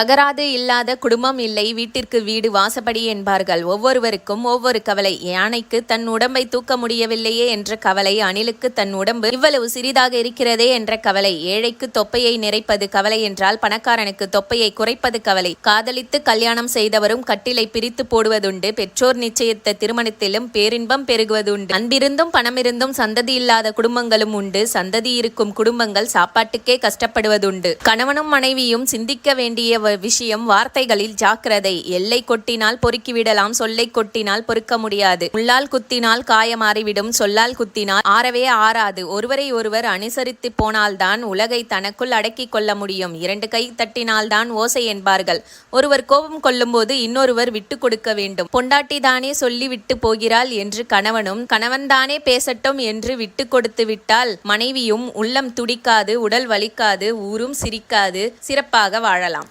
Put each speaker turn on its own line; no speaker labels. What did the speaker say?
தகராறு இல்லாத குடும்பம் இல்லை, வீட்டிற்கு வீடு வாசப்படி என்பார்கள். ஒவ்வொருவருக்கும் ஒவ்வொரு கவலை. யானைக்கு தன் உடம்பை தூக்க முடியவில்லையே என்ற கவலை, அணிலுக்கு தன் உடம்பு இவ்வளவு சிறிதாக இருக்கிறதே என்ற கவலை, ஏழைக்கு தொப்பையை நிறைப்பது கவலை என்றால் பணக்காரனுக்கு தொப்பையை குறைப்பது கவலை. காதலித்து கல்யாணம் செய்தவரும் கட்டிலை பிரித்து போடுவதுண்டு. பெற்றோர் நிச்சயித்த திருமணத்திலும் பேரின்பம் பெருகுவதுண்டு. அன்பிருந்தும் பணமிருந்தும் சந்ததி இல்லாத குடும்பங்களும் உண்டு. சந்ததி இருக்கும் குடும்பங்கள் சாப்பாட்டுக்கே கஷ்டப்படுவதுண்டு. கணவனும் மனைவியும் சிந்திக்க வேண்டிய விஷயம் வார்த்தைகளில் ஜாக்கிரதை. எல்லை கொட்டினால் பொறுக்கிவிடலாம், சொல்லை கொட்டினால் பொறுக்க முடியாது. முள்ளால் குத்தினால் காயமாறிவிடும், சொல்லால் குத்தினால் ஆறவே ஆறாது. ஒருவரை ஒருவர் அனுசரித்து போனால்தான் உலகை தனக்குள் அடக்கிக் கொள்ள முடியும். இரண்டு கை தட்டினால்தான் ஓசை என்பார்கள். ஒருவர் கோபம் கொள்ளும்போது இன்னொருவர் விட்டு கொடுக்க வேண்டும். பொண்டாட்டி தானே சொல்லி விட்டு போகிறாள் என்று கணவனும், கணவன்தானே பேசட்டும் என்று விட்டு கொடுத்து விட்டால் மனைவியும் உள்ளம் துடிக்காது, உடல் வலிக்காது, ஊரும் சிரிக்காது, சிறப்பாக வாழலாம்.